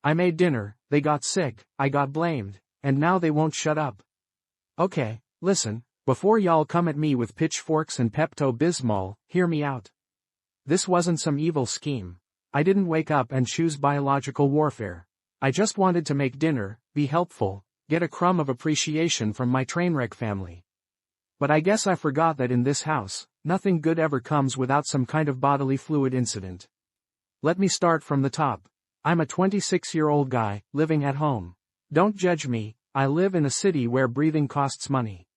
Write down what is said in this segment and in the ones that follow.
I made dinner, they got sick, I got blamed, and now they won't shut up. Okay, listen, before y'all come at me with pitchforks and Pepto-Bismol, hear me out. This wasn't some evil scheme. I didn't wake up and choose biological warfare. I just wanted to make dinner, be helpful, get a crumb of appreciation from my trainwreck family. But I guess I forgot that in this house, nothing good ever comes without some kind of bodily fluid incident. Let me start from the top. I'm a 26-year-old guy, living at home. Don't judge me, I live in a city where breathing costs money.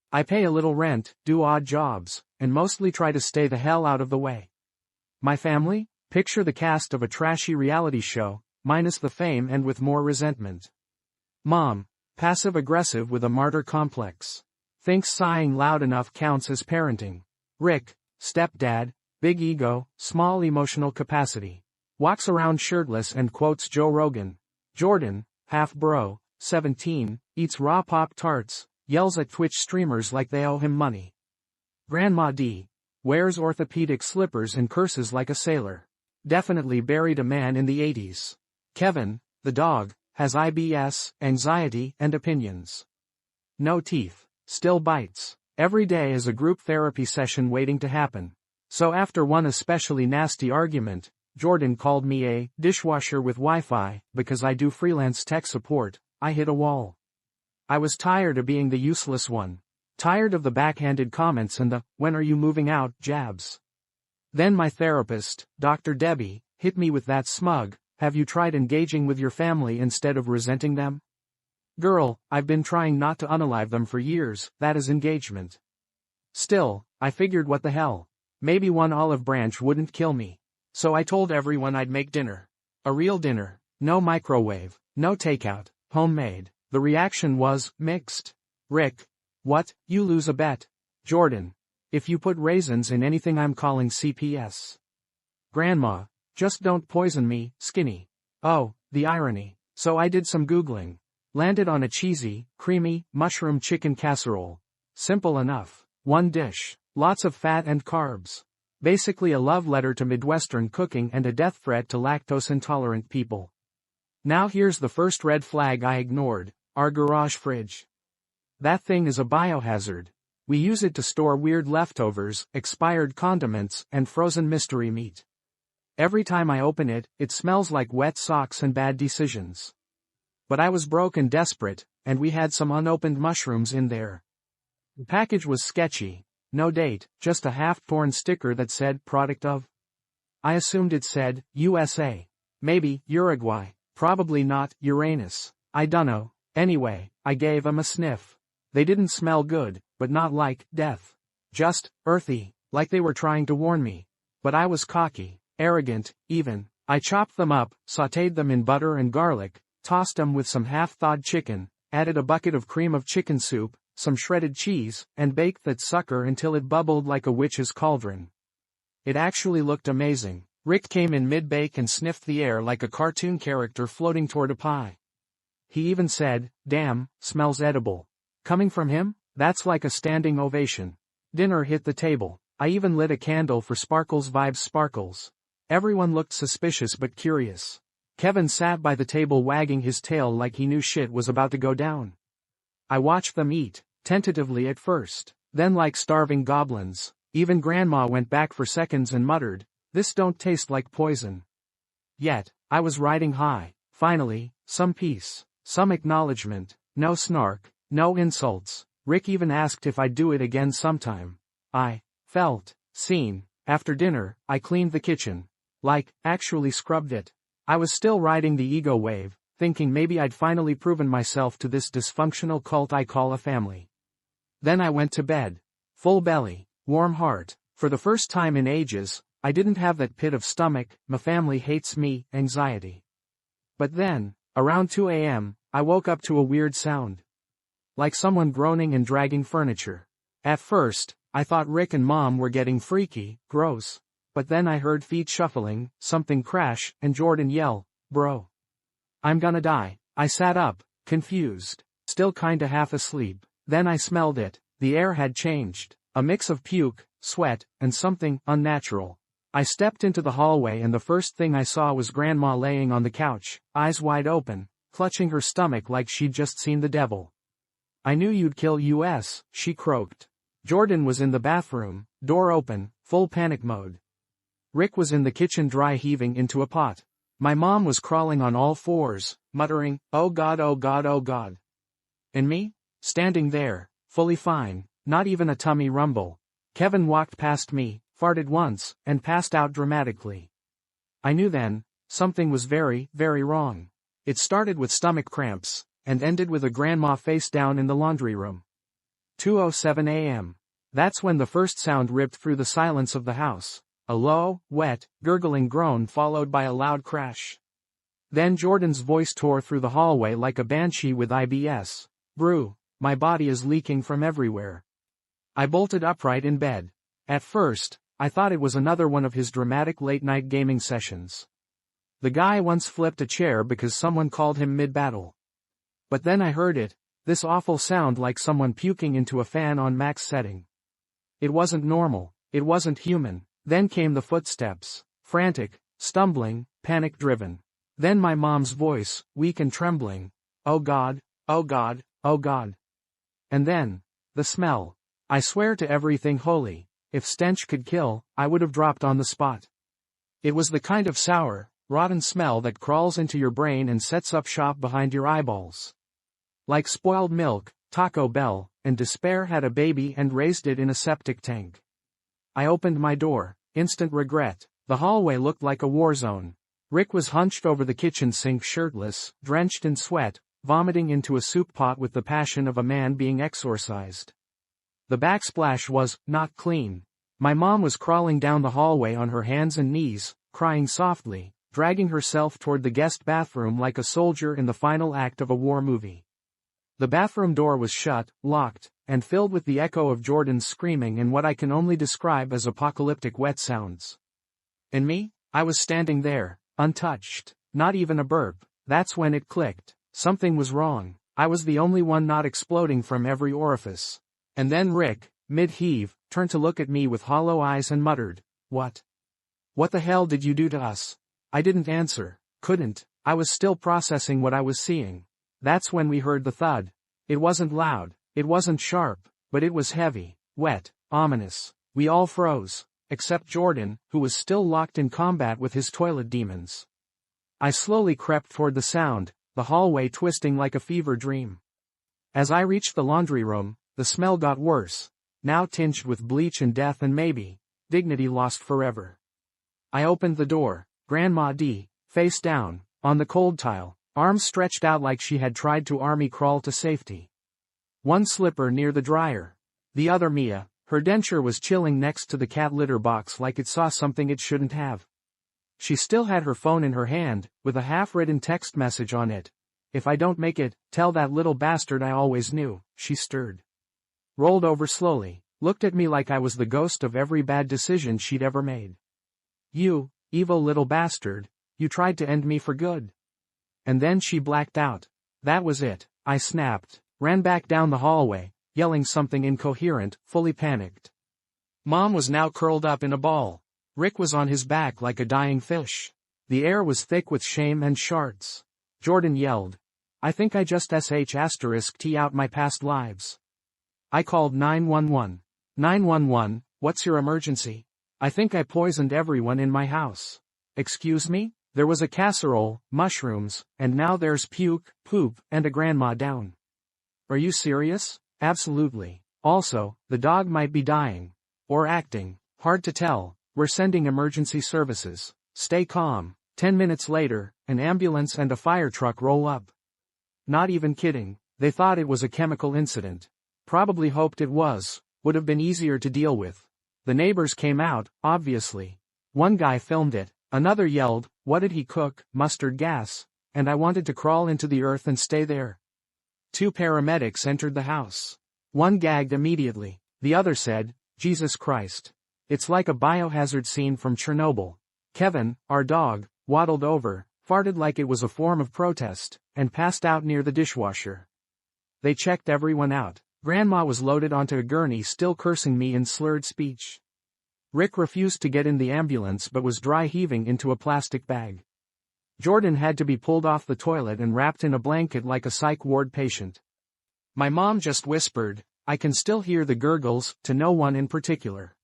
I pay a little rent, do odd jobs, and mostly try to stay the hell out of the way. My family? Picture the cast of a trashy reality show, minus the fame and with more resentment. Mom, passive-aggressive with a martyr complex. Thinks sighing loud enough counts as parenting. Rick, stepdad, big ego, small emotional capacity. Walks around shirtless and quotes Joe Rogan. Jordan, half bro, 17, eats raw Pop-Tarts, yells at Twitch streamers like they owe him money. Grandma D. Wears orthopedic slippers and curses like a sailor. Definitely buried a man in the 80s. Kevin, the dog, has IBS, anxiety, and opinions. No teeth, still bites. Every day is a group therapy session waiting to happen. So after one especially nasty argument, Jordan called me a dishwasher with Wi-Fi, because I do freelance tech support. I hit a wall. I was tired of being the useless one. Tired of the backhanded comments and the, when are you moving out, jabs. Then my therapist, Dr. Debbie, hit me with that smug, have you tried engaging with your family instead of resenting them? Girl, I've been trying not to unalive them for years, that is engagement. Still, I figured what the hell. Maybe one olive branch wouldn't kill me. So I told everyone I'd make dinner. A real dinner. No microwave, no takeout, homemade. The reaction was mixed. Rick. What, you lose a bet. Jordan. If you put raisins in anything I'm calling CPS. Grandma. Just don't poison me, skinny. Oh, the irony. So I did some Googling. Landed on a cheesy, creamy, mushroom chicken casserole. Simple enough. One dish. Lots of fat and carbs. Basically a love letter to Midwestern cooking and a death threat to lactose-intolerant people. Now here's the first red flag I ignored, our garage fridge. That thing is a biohazard. We use it to store weird leftovers, expired condiments, and frozen mystery meat. Every time I open it, it smells like wet socks and bad decisions. But I was broke and desperate, and we had some unopened mushrooms in there. The package was sketchy. No date, just a half-torn sticker that said product of. I assumed it said, USA. Maybe, Uruguay. Probably not, Uranus. I dunno. Anyway, I gave 'em a sniff. They didn't smell good, but not like death. Just earthy, like they were trying to warn me. But I was cocky, arrogant, even. I chopped them up, sautéed them in butter and garlic, tossed them with some half-thawed chicken, added a bucket of cream of chicken soup, some shredded cheese, and baked that sucker until it bubbled like a witch's cauldron. It actually looked amazing. Rick came in mid-bake and sniffed the air like a cartoon character floating toward a pie. He even said, "Damn, smells edible." Coming from him, that's like a standing ovation. Dinner hit the table. I even lit a candle for Sparkles Vibes Sparkles. Everyone looked suspicious but curious. Kevin sat by the table wagging his tail like he knew shit was about to go down. I watched them eat, tentatively at first, then like starving goblins. Even Grandma went back for seconds and muttered, "This don't taste like poison." Yet, I was riding high. Finally, some peace, some acknowledgement, no snark, no insults. Rick even asked if I'd do it again sometime. I felt seen. After dinner, I cleaned the kitchen. Like, actually scrubbed it. I was still riding the ego wave, thinking maybe I'd finally proven myself to this dysfunctional cult I call a family. Then I went to bed. Full belly, warm heart. For the first time in ages, I didn't have that pit of stomach, "my family hates me," anxiety. But then, around 2 a.m., I woke up to a weird sound. Like someone groaning and dragging furniture. At first, I thought Rick and Mom were getting freaky, gross. But then I heard feet shuffling, something crash, and Jordan yell, "Bro. I'm gonna die." I sat up, confused, still kinda half asleep. Then I smelled it. The air had changed. A mix of puke, sweat, and something unnatural. I stepped into the hallway and the first thing I saw was Grandma laying on the couch, eyes wide open, clutching her stomach like she'd just seen the devil. "I knew you'd kill us," she croaked. Jordan was in the bathroom, door open, full panic mode. Rick was in the kitchen dry heaving into a pot. My mom was crawling on all fours, muttering, "Oh God, oh God, oh God." And me? Standing there, fully fine, not even a tummy rumble. Kevin walked past me, farted once, and passed out dramatically. I knew then, something was very, very wrong. It started with stomach cramps, and ended with a grandma face down in the laundry room. 2:07 a.m. That's when the first sound ripped through the silence of the house. A low, wet, gurgling groan followed by a loud crash. Then Jordan's voice tore through the hallway like a banshee with IBS. "Brew, my body is leaking from everywhere." I bolted upright in bed. At first, I thought it was another one of his dramatic late-night gaming sessions. The guy once flipped a chair because someone called him mid-battle. But then I heard it, this awful sound like someone puking into a fan on max setting. It wasn't normal, it wasn't human. Then came the footsteps, frantic, stumbling, panic-driven. Then my mom's voice, weak and trembling. "Oh God, oh God, oh God." And then, the smell. I swear to everything holy, if stench could kill, I would have dropped on the spot. It was the kind of sour, rotten smell that crawls into your brain and sets up shop behind your eyeballs. Like spoiled milk, Taco Bell, and despair had a baby and raised it in a septic tank. I opened my door, instant regret. The hallway looked like a war zone. Rick was hunched over the kitchen sink shirtless, drenched in sweat, vomiting into a soup pot with the passion of a man being exorcised. The backsplash was not clean. My mom was crawling down the hallway on her hands and knees, crying softly, dragging herself toward the guest bathroom like a soldier in the final act of a war movie. The bathroom door was shut, locked, and filled with the echo of Jordan's screaming and what I can only describe as apocalyptic wet sounds. And me? I was standing there, untouched, not even a burp. That's when it clicked. Something was wrong. I was the only one not exploding from every orifice. And then Rick, mid-heave, turned to look at me with hollow eyes and muttered, "What? What the hell did you do to us?" I didn't answer, couldn't. I was still processing what I was seeing. That's when we heard the thud. It wasn't loud, it wasn't sharp, but it was heavy, wet, ominous. We all froze, except Jordan, who was still locked in combat with his toilet demons. I slowly crept toward the sound, the hallway twisting like a fever dream. As I reached the laundry room, the smell got worse, now tinged with bleach and death and maybe dignity lost forever. I opened the door, Grandma D, face down, on the cold tile, arms stretched out like she had tried to army crawl to safety. One slipper near the dryer. The other Mia, her denture was chilling next to the cat litter box like it saw something it shouldn't have. She still had her phone in her hand, with a half-written text message on it. "If I don't make it, tell that little bastard I always knew." She stirred. Rolled over slowly, looked at me like I was the ghost of every bad decision she'd ever made. "You, evil little bastard, you tried to end me for good." And then she blacked out. That was it, I snapped, ran back down the hallway, yelling something incoherent, fully panicked. Mom was now curled up in a ball. Rick was on his back like a dying fish. The air was thick with shame and shards. Jordan yelled, "I think I just **T out my past lives." I called 911. 911, what's your emergency? I think I poisoned everyone in my house. Excuse me? There was a casserole, mushrooms, and now there's puke, poop, and a grandma down. Are you serious? Absolutely. Also, the dog might be dying. Or acting. Hard to tell. We're sending emergency services. Stay calm. 10 minutes later, an ambulance and a fire truck roll up. Not even kidding. They thought it was a chemical incident. Probably hoped it was. Would have been easier to deal with. The neighbors came out, obviously. One guy filmed it. Another yelled, "What did he cook? Mustard gas?" And I wanted to crawl into the earth and stay there. 2 paramedics entered the house. One gagged immediately. The other said, "Jesus Christ. It's like a biohazard scene from Chernobyl." Kevin, our dog, waddled over, farted like it was a form of protest, and passed out near the dishwasher. They checked everyone out. Grandma was loaded onto a gurney still cursing me in slurred speech. Rick refused to get in the ambulance but was dry heaving into a plastic bag. Jordan had to be pulled off the toilet and wrapped in a blanket like a psych ward patient. My mom just whispered, I can still hear the gurgles, to no one in particular.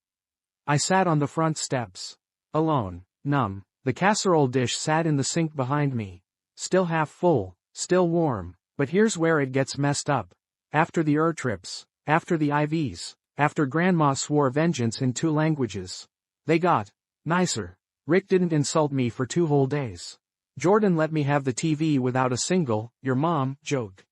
I sat on the front steps. Alone, numb. The casserole dish sat in the sink behind me. Still half full, still warm, but here's where it gets messed up. After the trips, after the IVs, after Grandma swore vengeance in 2 languages. They got nicer. Rick didn't insult me for 2 whole days. Jordan let me have the TV without a single, your mom, joke.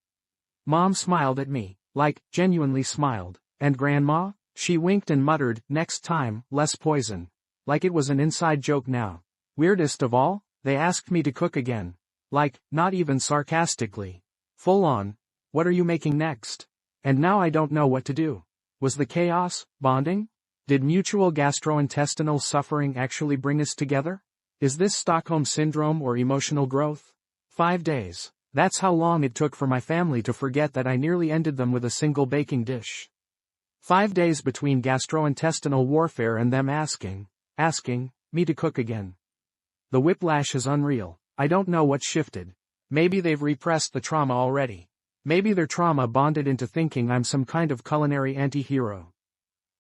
Mom smiled at me, like, genuinely smiled. And Grandma? She winked and muttered, next time, less poison. Like it was an inside joke now. Weirdest of all, they asked me to cook again. Like, not even sarcastically. Full on. What are you making next? And now I don't know what to do. Was the chaos bonding? Did mutual gastrointestinal suffering actually bring us together? Is this Stockholm Syndrome or emotional growth? 5 days. That's how long it took for my family to forget that I nearly ended them with a single baking dish. 5 days between gastrointestinal warfare and them asking me to cook again. The whiplash is unreal. I don't know what shifted. Maybe they've repressed the trauma already. Maybe their trauma bonded into thinking I'm some kind of culinary anti-hero.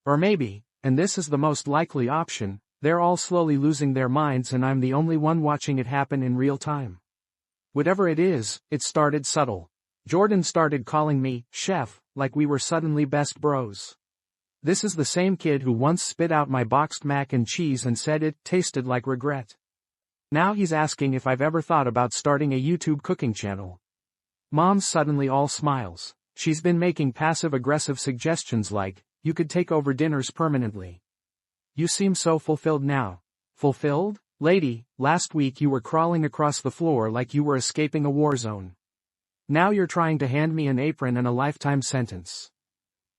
Or maybe, and this is the most likely option, they're all slowly losing their minds and I'm the only one watching it happen in real time. Whatever it is, it started subtle. Jordan started calling me chef, like we were suddenly best bros. This is the same kid who once spit out my boxed mac and cheese and said it tasted like regret. Now he's asking if I've ever thought about starting a YouTube cooking channel. Mom's suddenly all smiles. She's been making passive-aggressive suggestions like, you could take over dinners permanently. You seem so fulfilled now. Fulfilled? Lady, last week you were crawling across the floor like you were escaping a war zone. Now you're trying to hand me an apron and a lifetime sentence.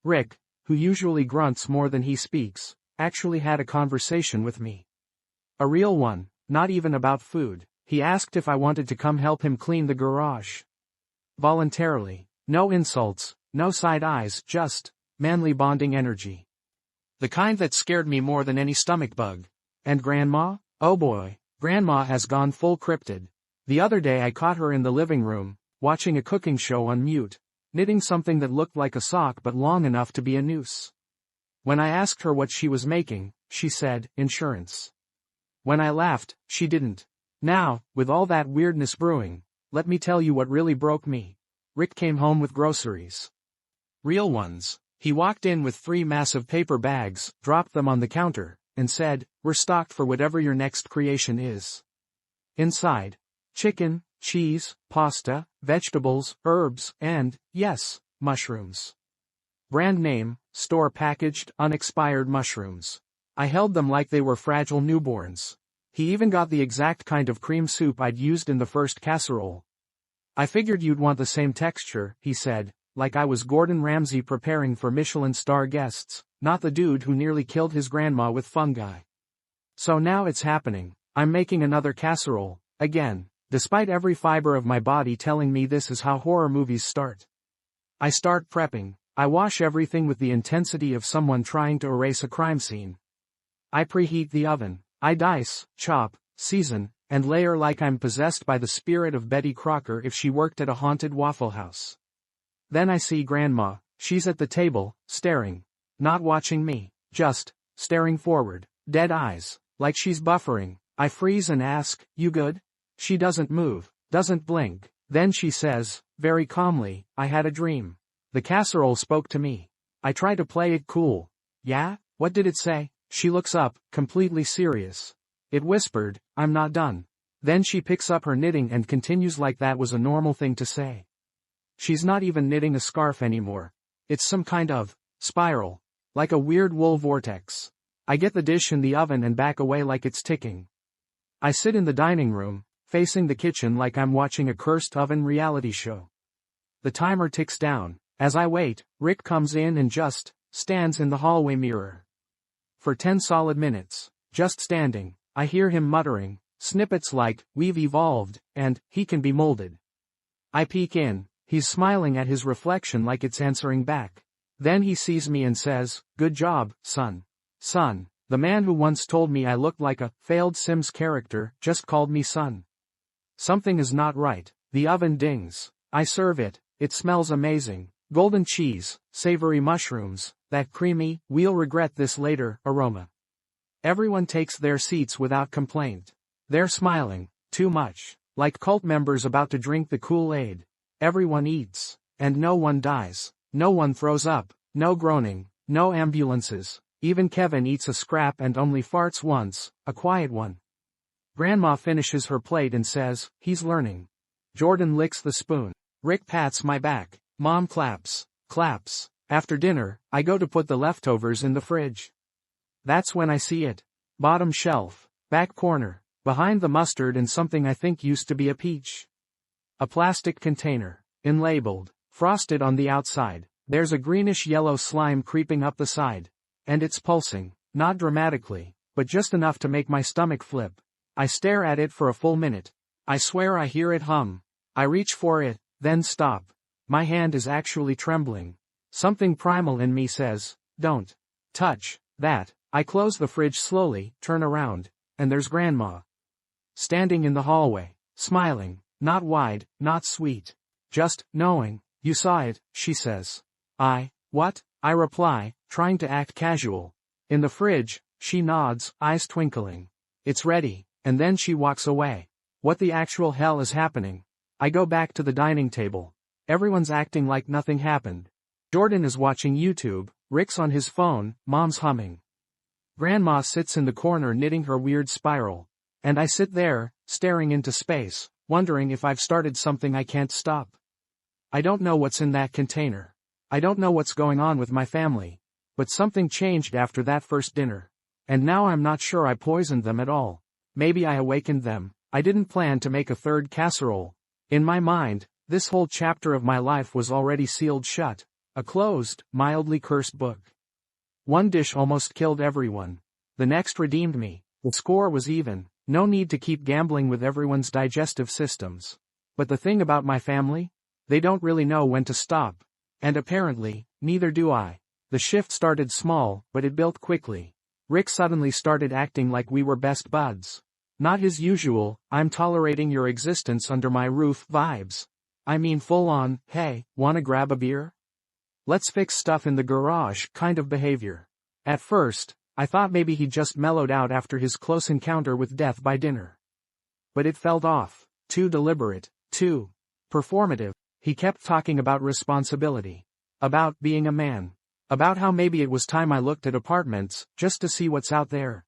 Rick, who usually grunts more than he speaks, actually had a conversation with me. A real one, not even about food. He asked if I wanted to come help him clean the garage. Voluntarily. No insults, no side eyes, just manly bonding energy. The kind that scared me more than any stomach bug. And Grandma? Oh boy, Grandma has gone full cryptid. The other day I caught her in the living room, watching a cooking show on mute, knitting something that looked like a sock but long enough to be a noose. When I asked her what she was making, she said, insurance. When I laughed, she didn't. Now, with all that weirdness brewing, let me tell you what really broke me. Rick came home with groceries. Real ones. He walked in with 3 massive paper bags, dropped them on the counter, and said, we're stocked for whatever your next creation is. Inside, chicken, cheese, pasta, vegetables, herbs, and, yes, mushrooms. Brand name, store-packaged, unexpired mushrooms. I held them like they were fragile newborns. He even got the exact kind of cream soup I'd used in the first casserole. I figured you'd want the same texture, he said, like I was Gordon Ramsay preparing for Michelin star guests, not the dude who nearly killed his grandma with fungi. So now it's happening. I'm making another casserole, again, despite every fiber of my body telling me this is how horror movies start. I start prepping. I wash everything with the intensity of someone trying to erase a crime scene. I preheat the oven. I dice, chop, season, and layer like I'm possessed by the spirit of Betty Crocker if she worked at a haunted Waffle House. Then I see Grandma. She's at the table, staring. Not watching me, just staring forward, dead eyes, like she's buffering. I freeze and ask, you good? She doesn't move, doesn't blink. Then she says, very calmly, I had a dream. The casserole spoke to me. I try to play it cool. Yeah? What did it say? She looks up, completely serious. It whispered, I'm not done. Then she picks up her knitting and continues like that was a normal thing to say. She's not even knitting a scarf anymore. It's some kind of spiral. Like a weird wool vortex. I get the dish in the oven and back away like it's ticking. I sit in the dining room, facing the kitchen like I'm watching a cursed oven reality show. The timer ticks down. As I wait, Rick comes in and just stands in the hallway mirror. For 10 solid minutes, just standing, I hear him muttering snippets like, we've evolved, and he can be molded. I peek in. He's smiling at his reflection like it's answering back. Then he sees me and says, good job, son. Son, The man who once told me I looked like a failed Sims character just called me son. Something is not right. The oven dings. I serve it. It smells amazing. Golden cheese, savory mushrooms, that creamy, we'll regret this later, aroma. Everyone takes their seats without complaint. They're smiling, too much, like cult members about to drink the Kool-Aid. Everyone eats, and no one dies, no one throws up, no groaning, no ambulances. Even Kevin eats a scrap and only farts once, a quiet one. Grandma finishes her plate and says, "He's learning." Jordan licks the spoon. Rick pats my back. Mom claps. After dinner, I go to put the leftovers in the fridge. That's when I see it. Bottom shelf, back corner, behind the mustard and something I think used to be a peach. A plastic container, unlabeled, frosted on the outside. There's a greenish-yellow slime creeping up the side. And it's pulsing, not dramatically, but just enough to make my stomach flip. I stare at it for a full minute. I swear I hear it hum. I reach for it, then stop. My hand is actually trembling. Something primal in me says, "Don't touch that." I close the fridge slowly, turn around, and there's Grandma. Standing in the hallway, smiling, not wide, not sweet. Just knowing. "You saw it," she says. What? I reply, trying to act casual. "In the fridge," she nods, eyes twinkling. "It's ready," and then she walks away. What the actual hell is happening? I go back to the dining table. Everyone's acting like nothing happened. Jordan is watching YouTube, Rick's on his phone, Mom's humming. Grandma sits in the corner knitting her weird spiral. And I sit there, staring into space, wondering if I've started something I can't stop. I don't know what's in that container. I don't know what's going on with my family. But something changed after that first dinner. And now I'm not sure I poisoned them at all. Maybe I awakened them. I didn't plan to make a third casserole. In my mind, this whole chapter of my life was already sealed shut. A closed, mildly cursed book. One dish almost killed everyone. The next redeemed me. The score was even. No need to keep gambling with everyone's digestive systems. But the thing about my family? They don't really know when to stop. And apparently, neither do I. The shift started small, but it built quickly. Rick suddenly started acting like we were best buds. Not his usual, "I'm tolerating your existence under my roof" vibes. I mean full on, "Hey, wanna grab a beer? Let's fix stuff in the garage" kind of behavior. At first, I thought maybe he just mellowed out after his close encounter with death by dinner. But it felt off. Too deliberate. Too performative. He kept talking about responsibility. About being a man. About how maybe it was time I looked at apartments, just to see what's out there.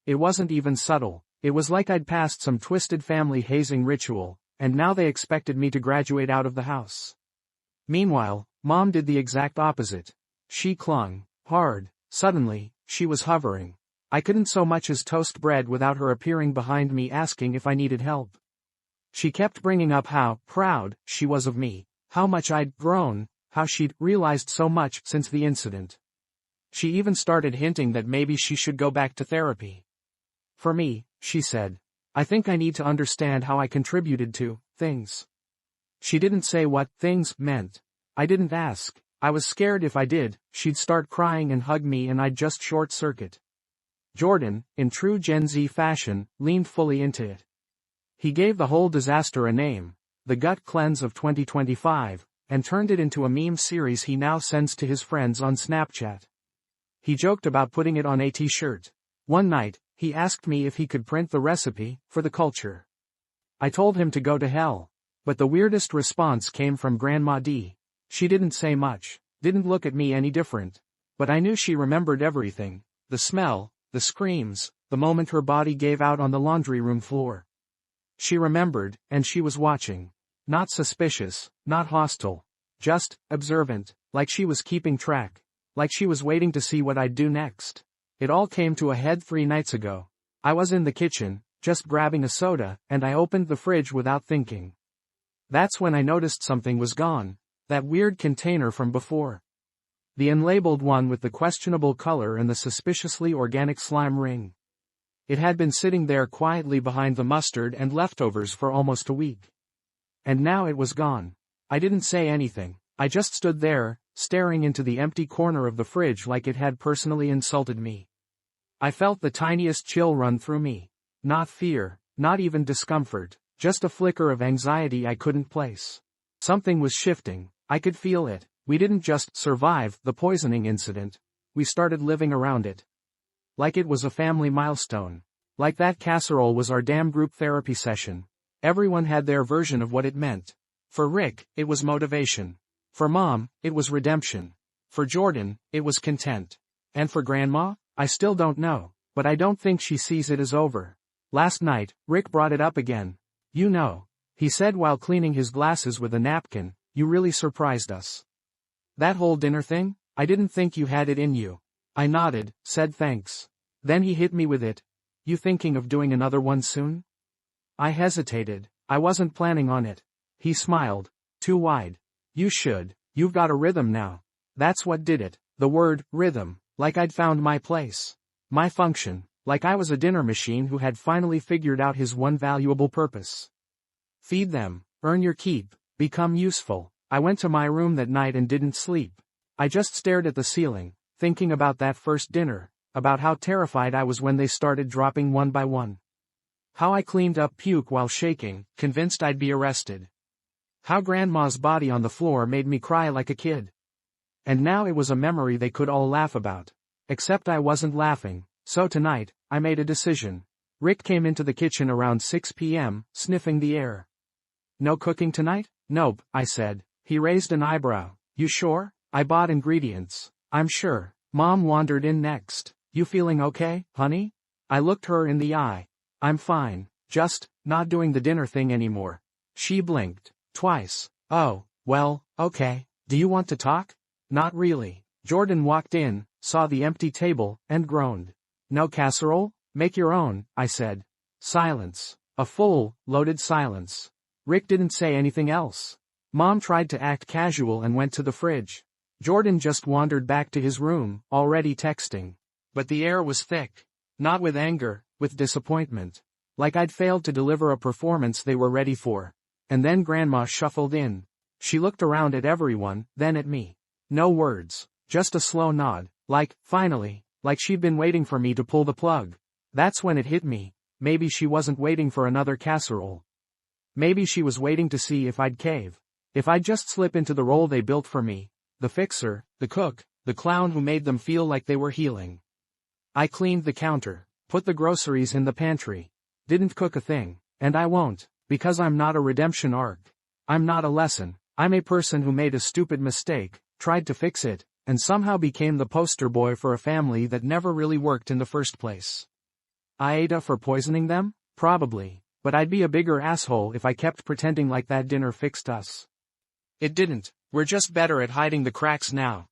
It wasn't even subtle. It was like I'd passed some twisted family hazing ritual, and now they expected me to graduate out of the house. Meanwhile, Mom did the exact opposite. She clung hard. Suddenly, she was hovering. I couldn't so much as toast bread without her appearing behind me asking if I needed help. She kept bringing up how proud she was of me, how much I'd grown, how she'd realized so much since the incident. She even started hinting that maybe she should go back to therapy. "For me," she said, "I think I need to understand how I contributed to things." She didn't say what things meant. I didn't ask. I was scared if I did, she'd start crying and hug me and I'd just short-circuit. Jordan, in true Gen Z fashion, leaned fully into it. He gave the whole disaster a name, the gut cleanse of 2025, and turned it into a meme series he now sends to his friends on Snapchat. He joked about putting it on a t-shirt. One night, he asked me if he could print the recipe for the culture. I told him to go to hell. But the weirdest response came from Grandma D. She didn't say much, didn't look at me any different. But I knew she remembered everything. The smell, the screams, the moment her body gave out on the laundry room floor. She remembered, and she was watching. Not suspicious, not hostile. Just observant, like she was keeping track. Like she was waiting to see what I'd do next. It all came to a head 3 nights ago. I was in the kitchen, just grabbing a soda, and I opened the fridge without thinking. That's when I noticed something was gone. That weird container from before. The unlabeled one with the questionable color and the suspiciously organic slime ring. It had been sitting there quietly behind the mustard and leftovers for almost a week. And now it was gone. I didn't say anything. I just stood there, staring into the empty corner of the fridge like it had personally insulted me. I felt the tiniest chill run through me. Not fear, not even discomfort, just a flicker of anxiety I couldn't place. Something was shifting, I could feel it. We didn't just survive the poisoning incident. We started living around it. Like it was a family milestone. Like that casserole was our damn group therapy session. Everyone had their version of what it meant. For Rick, it was motivation. For Mom, it was redemption. For Jordan, it was content. And for Grandma, I still don't know, but I don't think she sees it as over. Last night, Rick brought it up again. You know, he said while cleaning his glasses with a napkin, you really surprised us. That whole dinner thing? I didn't think you had it in you. I nodded, said thanks. Then he hit me with it. You thinking of doing another one soon? I hesitated. I wasn't planning on it. He smiled. Too wide. You should. You've got a rhythm now. That's what did it. The word, rhythm. Like I'd found my place. My function. Like I was a dinner machine who had finally figured out his one valuable purpose. Feed them. Earn your keep. Become useful. I went to my room that night and didn't sleep. I just stared at the ceiling, thinking about that first dinner, about how terrified I was when they started dropping one by one. How I cleaned up puke while shaking, convinced I'd be arrested. How Grandma's body on the floor made me cry like a kid. And now it was a memory they could all laugh about. Except I wasn't laughing, so tonight, I made a decision. Rick came into the kitchen around 6 p.m., sniffing the air. No cooking tonight? Nope, I said. He raised an eyebrow. You sure? I bought ingredients. I'm sure. Mom wandered in next. You feeling okay, honey? I looked her in the eye. I'm fine, just, not doing the dinner thing anymore. She blinked. Twice. Oh, well, okay. Do you want to talk? Not really. Jordan walked in, saw the empty table, and groaned. No casserole? Make your own, I said. Silence. A full, loaded silence. Rick didn't say anything else. Mom tried to act casual and went to the fridge. Jordan just wandered back to his room, already texting. But the air was thick. Not with anger, with disappointment. Like I'd failed to deliver a performance they were ready for. And then Grandma shuffled in. She looked around at everyone, then at me. No words, just a slow nod, like, finally, like she'd been waiting for me to pull the plug. That's when it hit me. Maybe she wasn't waiting for another casserole. Maybe she was waiting to see if I'd cave. If I'd just slip into the role they built for me. The fixer, the cook, the clown who made them feel like they were healing. I cleaned the counter, put the groceries in the pantry. Didn't cook a thing, and I won't, because I'm not a redemption arc. I'm not a lesson. I'm a person who made a stupid mistake, tried to fix it, and somehow became the poster boy for a family that never really worked in the first place. Aita for poisoning them? Probably, but I'd be a bigger asshole if I kept pretending like that dinner fixed us. It didn't. We're just better at hiding the cracks now.